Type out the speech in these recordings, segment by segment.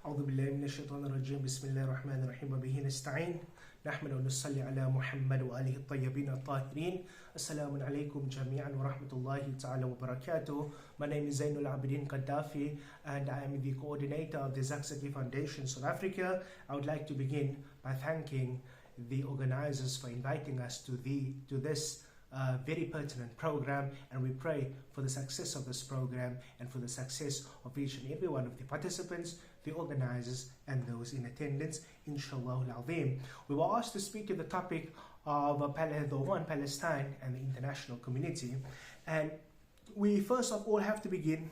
أعوذ بالله من الشيطان الرجيم بسم الله الرحمن الرحيم وبه نستعين نحمد ونصلي على محمد وآله الطيبين الطاهرين. Assalamu alaikum jami'an wa rahmatullahi ta'ala wa barakatuh. My name is Zainul Abudin Gaddafi and I am the coordinator of the Zakiya Foundation South Africa. I would like to begin by thanking the organizers for inviting us to this very pertinent program, and we pray for the success of this program and for the success of each and every one of the participants, the organizers and those in attendance, inshallah al-azim. We were asked to speak to the topic of the war in Palestine and the international community, and we first of all have to begin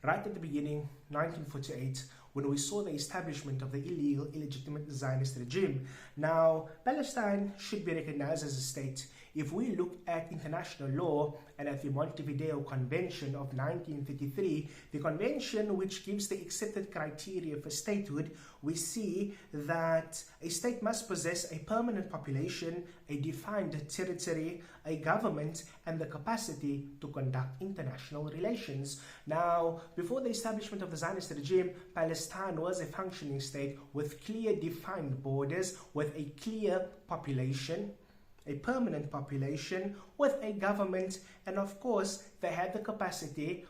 right at the beginning, 1948, when we saw the establishment of the illegal, illegitimate Zionist regime. Now, Palestine should be recognized as a state. If we look at international law and at the Montevideo Convention of 1933, the convention which gives the accepted criteria for statehood, we see that a state must possess a permanent population, a defined territory, a government, and the capacity to conduct international relations. Now, before the establishment of the Zionist regime, Palestine was a functioning state with clear defined borders, with a clear population, a permanent population, with a government, and of course they had the capacity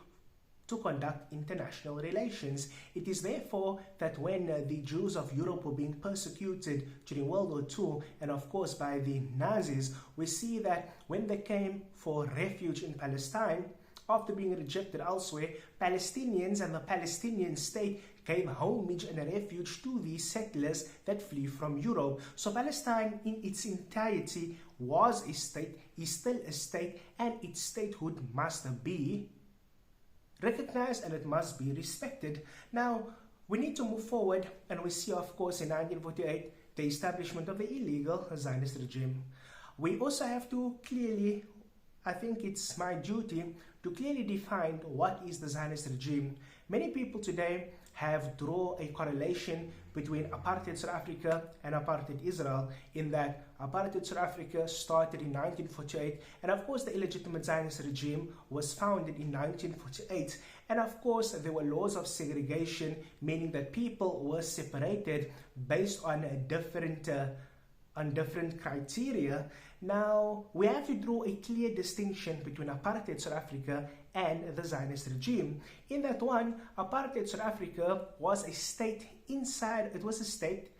to conduct international relations. It is therefore that when the Jews of Europe were being persecuted during World War II, and of course by the Nazis, we see that when they came for refuge in Palestine, after being rejected elsewhere, Palestinians and the Palestinian state gave homage and refuge to these settlers that flee from Europe. So Palestine in its entirety was a state, is still a state, and its statehood must be recognized and it must be respected. Now, we need to move forward, and we see, of course, in 1948, the establishment of the illegal Zionist regime. We also have to clearly, I think it's my duty to clearly define what is the Zionist regime. Many people today have drawn a correlation between apartheid South Africa and apartheid Israel, in that apartheid South Africa started in 1948, and of course the illegitimate Zionist regime was founded in 1948, and of course there were laws of segregation, meaning that people were separated based on different criteria. Now, we have to draw a clear distinction between apartheid South Africa and the Zionist regime. In that one, apartheid South Africa was a state inside, it was a state,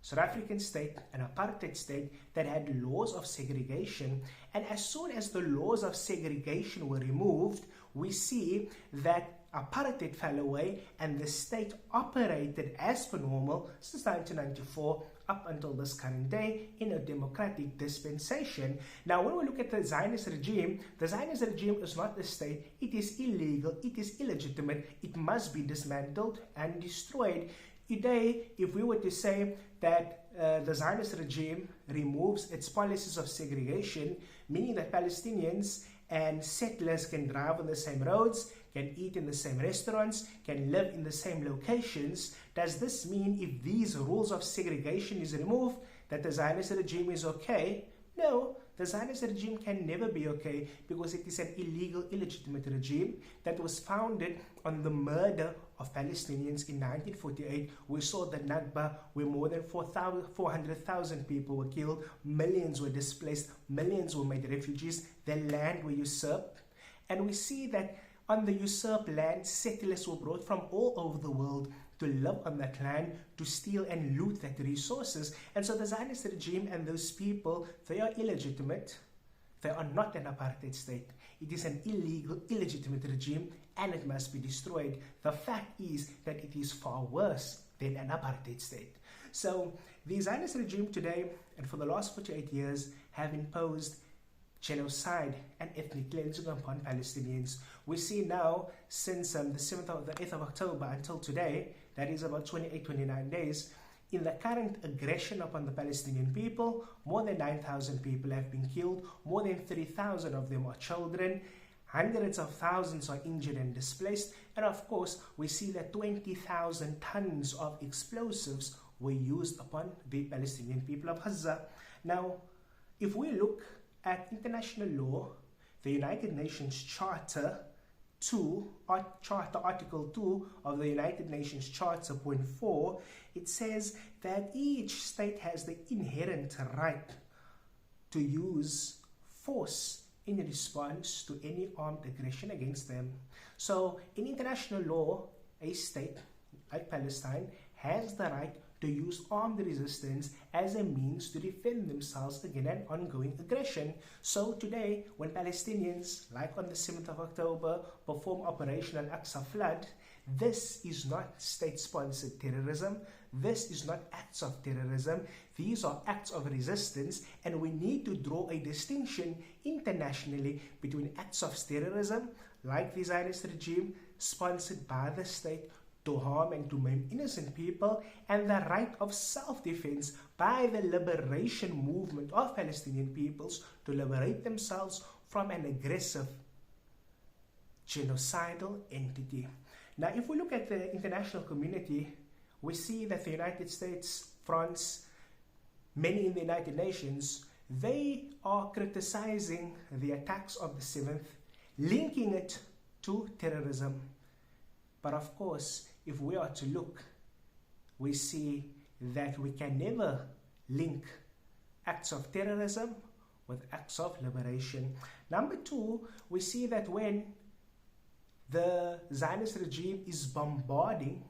South African state, an apartheid state that had laws of segregation. And as soon as the laws of segregation were removed, we see that apartheid fell away and the state operated as per normal since 1994 up until this current day in a democratic dispensation. Now, when we look at the Zionist regime is not a state, it is illegal, it is illegitimate, it must be dismantled and destroyed. Today, if we were to say that the Zionist regime removes its policies of segregation, meaning that Palestinians and settlers can drive on the same roads, can eat in the same restaurants, can live in the same locations, does this mean if these rules of segregation is removed that the Zionist regime is okay? No, the Zionist regime can never be okay, because it is an illegal, illegitimate regime that was founded on the murder of Palestinians in 1948. We saw the Nakba, where more than 400,000 people were killed, millions were displaced, millions were made refugees, their land were usurped. And we see that on the usurped land, settlers were brought from all over the world to live on that land, to steal and loot that resources. And so the Zionist regime and those people, they are illegitimate. They are not an apartheid state. It is an illegal, illegitimate regime, and it must be destroyed. The fact is that it is far worse than an apartheid state. So the Zionist regime today, and for the last 48 years, have imposed genocide and ethnic cleansing upon Palestinians. We see now, since the 8th of October until today, that is about 29 days, in the current aggression upon the Palestinian people, more than 9,000 people have been killed, more than 3,000 of them are children, hundreds of thousands are injured and displaced, and of course, we see that 20,000 tons of explosives were used upon the Palestinian people of Gaza. Now, if we look at international law, the United Nations Charter 2, Charter Article 2 of the United Nations Charter, point 4, it says that each state has the inherent right to use force in response to any armed aggression against them. So in international law, a state like Palestine has the right to use armed resistance as a means to defend themselves against an ongoing aggression. So today, when Palestinians, like on the 7th of October, perform Operation Al-Aqsa Flood, this is not state-sponsored terrorism. This is not acts of terrorism. These are acts of resistance, and we need to draw a distinction internationally between acts of terrorism, like the Zionist regime, sponsored by the state, to harm and to maim innocent people, and the right of self-defense by the liberation movement of Palestinian peoples to liberate themselves from an aggressive genocidal entity. Now, if we look at the international community, we see that the United States, France, many in the United Nations, they are criticizing the attacks of the 7th, linking it to terrorism. But of course, if we are to look, we see that we can never link acts of terrorism with acts of liberation. Number 2, we see that when the Zionist regime is bombarding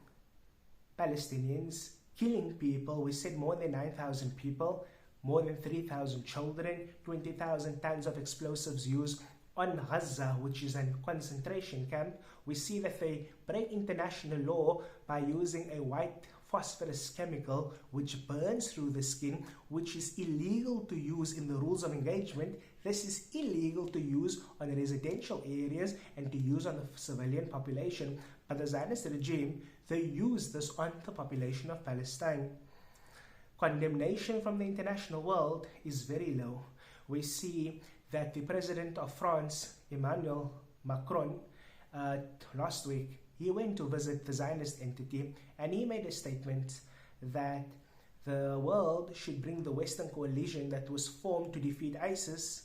Palestinians, killing people, we said more than 9,000 people, more than 3,000 children, 20,000 tons of explosives used on Gaza, which is a concentration camp. We see that they break international law by using a white phosphorus chemical which burns through the skin, which is illegal to use in the rules of engagement. This is illegal to use on residential areas and to use on the civilian population. But the Zionist regime, they use this on the population of Palestine. Condemnation from the international world is very low. We see that the president of France, Emmanuel Macron, last week, he went to visit the Zionist entity, and he made a statement that the world should bring the Western coalition that was formed to defeat ISIS,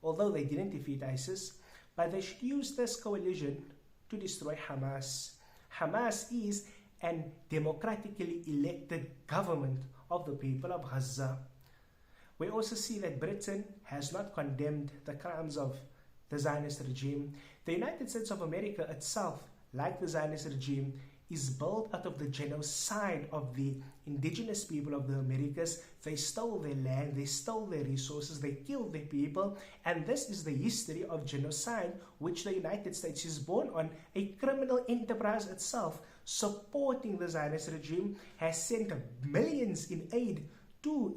although they didn't defeat ISIS, but they should use this coalition to destroy Hamas. Hamas is a democratically elected government of the people of Gaza. We also see that Britain has not condemned the crimes of the Zionist regime. The United States of America itself, like the Zionist regime, is built out of the genocide of the indigenous people of the Americas. They stole their land, they stole their resources, they killed their people, and this is the history of genocide which the United States is born on. A criminal enterprise itself, supporting the Zionist regime, has sent millions in aid to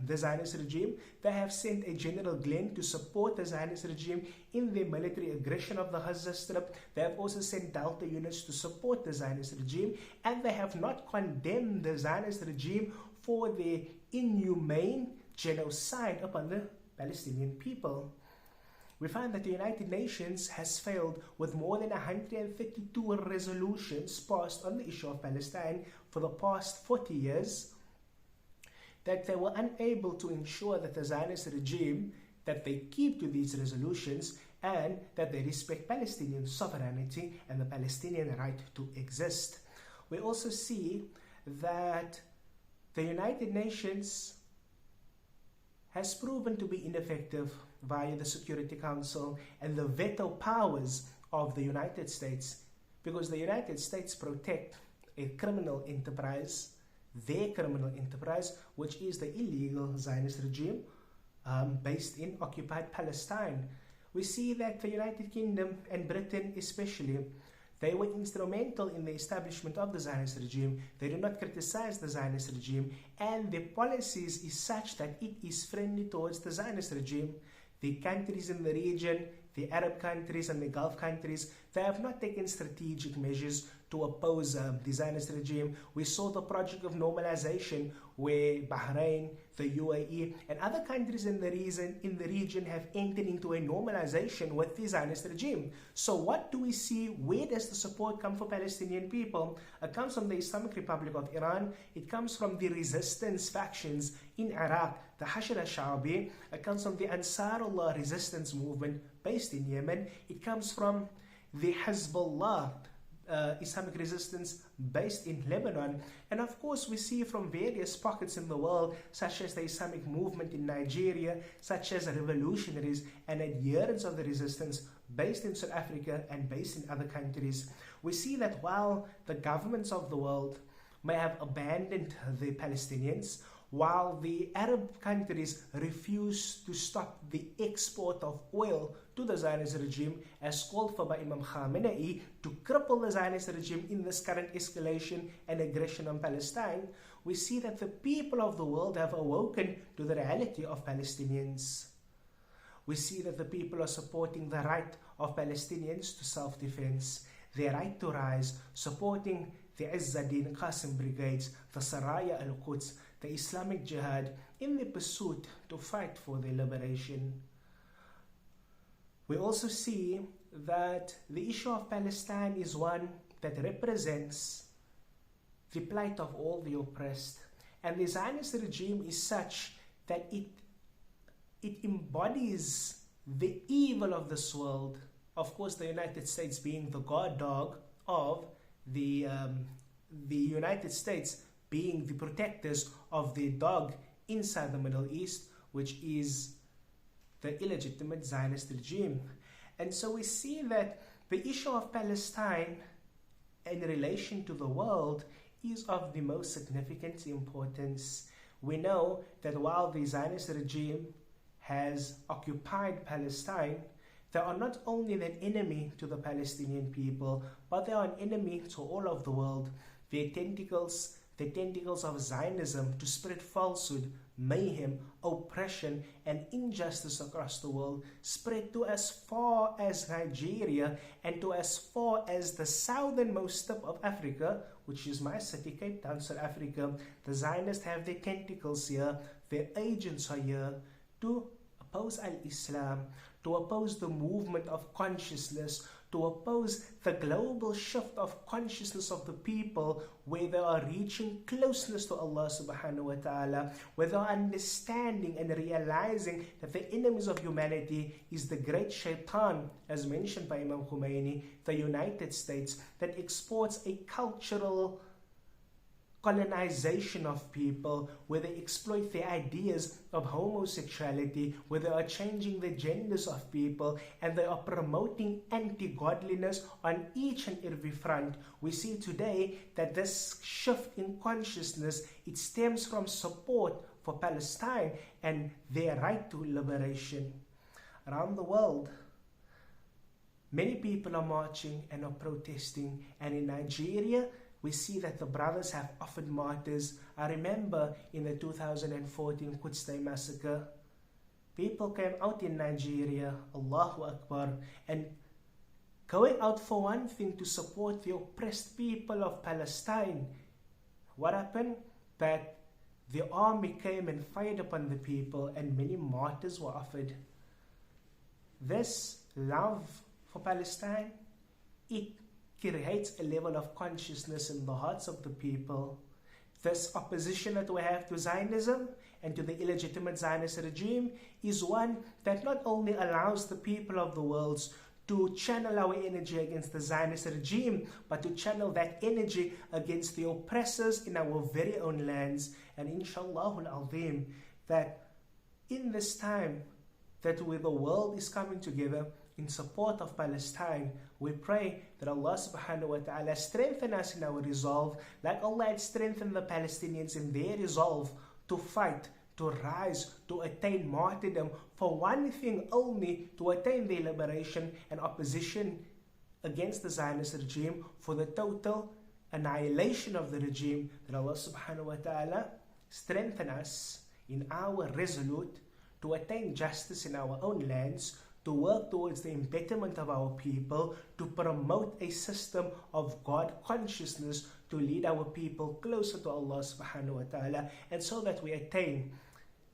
the Zionist regime. They have sent a General Glenn to support the Zionist regime in their military aggression of the Gaza Strip. They have also sent Delta units to support the Zionist regime, and they have not condemned the Zionist regime for their inhumane genocide upon the Palestinian people. We find that the United Nations has failed with more than 132 resolutions passed on the issue of Palestine for the past 40 years, that they were unable to ensure that the Zionist regime, that they keep to these resolutions and that they respect Palestinian sovereignty and the Palestinian right to exist. We also see that the United Nations has proven to be ineffective via the Security Council and the veto powers of the United States, because the United States protect a criminal enterprise, their criminal enterprise, which is the illegal Zionist regime based in occupied Palestine. We see that the United Kingdom and Britain especially, they were instrumental in the establishment of the Zionist regime. They do not criticize the Zionist regime, and their policies is such that it is friendly towards the Zionist regime. The countries in the region, the Arab countries and the Gulf countries, they have not taken strategic measures to oppose the Zionist regime. We saw the project of normalization where Bahrain, the UAE, and other countries in the region have entered into a normalization with the Zionist regime. So what do we see? Where does the support come for Palestinian people? It comes from the Islamic Republic of Iran. It comes from the resistance factions in Iraq, the Hashd al-Sha'bi. It comes from the Ansarullah resistance movement based in Yemen. It comes from the Hezbollah, Islamic resistance based in Lebanon. And of course, we see from various pockets in the world, such as the Islamic movement in Nigeria, such as revolutionaries and adherents of the resistance based in South Africa and based in other countries. We see that while the governments of the world may have abandoned the Palestinians, while the Arab countries refuse to stop the export of oil to the Zionist regime, as called for by Imam Khamenei, to cripple the Zionist regime in this current escalation and aggression on Palestine, we see that the people of the world have awoken to the reality of Palestinians. We see that the people are supporting the right of Palestinians to self-defense, their right to rise, supporting the Izzuddin Qasim brigades, the Saraya al-Quds, the Islamic Jihad, in the pursuit to fight for their liberation. We also see that the issue of Palestine is one that represents the plight of all the oppressed. And the Zionist regime is such that it embodies the evil of this world. Of course, the United States being the guard dog of the United States being the protectors of the dog inside the Middle East, which is the illegitimate Zionist regime. And so we see that the issue of Palestine in relation to the world is of the most significant importance. We know that while the Zionist regime has occupied Palestine, they are not only an enemy to the Palestinian people, but they are an enemy to all of the world. Their tentacles of Zionism to spread falsehood, mayhem, oppression, and injustice across the world spread to as far as Nigeria and to as far as the southernmost tip of Africa, which is my city, Cape Town, South Africa. The Zionists have their tentacles here, their agents are here to oppose al-Islam, to oppose the movement of consciousness, to oppose the global shift of consciousness of the people, where they are reaching closeness to Allah subhanahu wa ta'ala, where they are understanding and realizing that the enemies of humanity is the great shaitan, as mentioned by Imam Khomeini, the United States, that exports a cultural colonization of people, where they exploit the ideas of homosexuality, where they are changing the genders of people, and they are promoting anti-godliness on each and every front. We see today that this shift in consciousness, it stems from support for Palestine and their right to liberation. Around the world, many people are marching and are protesting, and in Nigeria, we see that the brothers have offered martyrs. I remember in the 2014 Quds Day massacre, people came out in Nigeria, Allahu Akbar, and going out for one thing to support the oppressed people of Palestine. What happened? That the army came and fired upon the people, and many martyrs were offered. This love for Palestine, it creates a level of consciousness in the hearts of the people. This opposition that we have to Zionism and to the illegitimate Zionist regime is one that not only allows the people of the world to channel our energy against the Zionist regime, but to channel that energy against the oppressors in our very own lands. And inshallah al-azim, that in this time that the world is coming together in support of Palestine, we pray that Allah subhanahu wa ta'ala strengthen us in our resolve, like Allah had strengthened the Palestinians in their resolve to fight, to rise, to attain martyrdom for one thing only, to attain their liberation and opposition against the Zionist regime, for the total annihilation of the regime. That Allah subhanahu wa ta'ala strengthen us in our resolute to attain justice in our own lands, to work towards the embetterment of our people, to promote a system of God consciousness, to lead our people closer to Allah subhanahu wa ta'ala, and so that we attain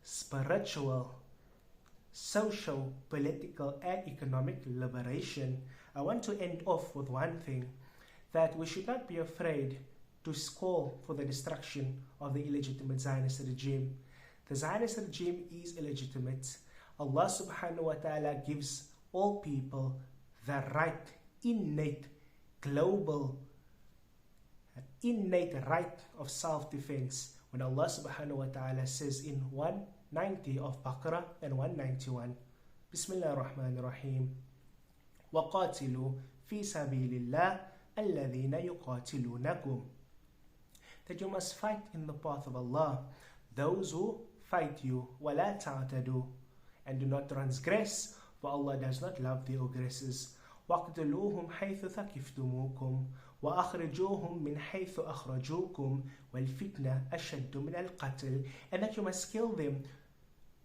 spiritual, social, political, and economic liberation. I want to end off with one thing, that we should not be afraid to call for the destruction of the illegitimate Zionist regime. The Zionist regime is illegitimate. Allah subhanahu wa ta'ala gives all people the right innate global, innate right of self-defense. When Allah subhanahu wa ta'ala says in 190 of Baqarah and 191, Bismillah ar-Rahman ar-Rahim, وَقَاتِلُوا فِي سَبِيلِ اللَّهِ الَّذِينَ يُقَاتِلُونَكُمْ, that you must fight in the path of Allah, those who fight you, وَلَا تَعْتَدُوا, and do not transgress, for Allah does not love the aggressors. وَاقْتُلُوهُمْ حَيْثُ ثَقِفْتُمُوكُمْ وَأَخْرِجُوهُمْ مِنْ حَيْثُ أَخْرَجُوكُمْ وَالْفِتْنَةُ أَشَدُّ مِنَ الْقَتْلِ, and that you must kill them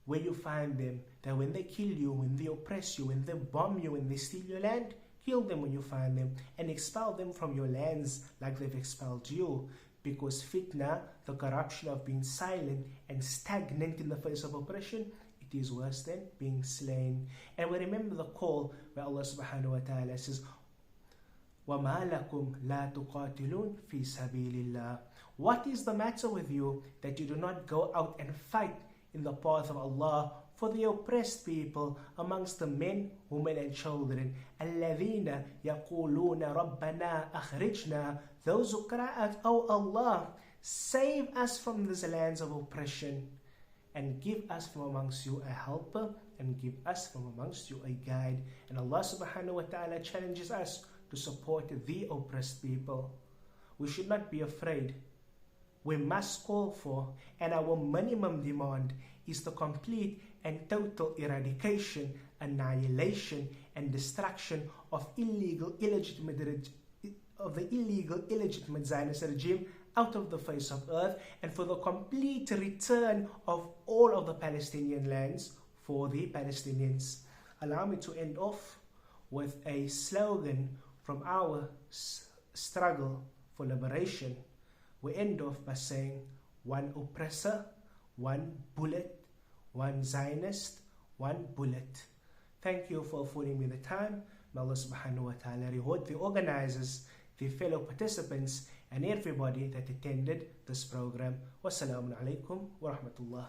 where you find them, that when they kill you, when they oppress you, when they bomb you, when they steal your land, kill them when you find them, and expel them from your lands like they've expelled you. Because fitna, the corruption of being silent and stagnant in the face of oppression, it is worse than being slain. And we remember the call where Allah subhanahu wa ta'ala says, وَمَا لَكُمْ لَا تُقَاتِلُونَ فِي سَبِيلِ اللَّهِ, what is the matter with you that you do not go out and fight in the path of Allah for the oppressed people amongst the men, women and children? الَّذِينَ يَقُولُونَ رَبَّنَا أَخْرِجْنَا, those who cry out, "Oh Allah, save us from these lands of oppression, and give us from amongst you a helper, and give us from amongst you a guide." And Allah subhanahu wa ta'ala challenges us to support the oppressed people. We should not be afraid. We must call for, and our minimum demand is the complete and total eradication, annihilation and destruction of the illegal, illegitimate Zionist regime out of the face of earth, and for the complete return of all of the Palestinian lands for the Palestinians. Allow me to end off with a slogan from our struggle for liberation. We end off by saying, one oppressor, one bullet, one Zionist, one bullet. Thank you for affording me the time. May Allah subhanahu wa ta'ala reward the organizers, the fellow participants, and everybody that attended this program. Wassalamu alaikum wa rahmatullah.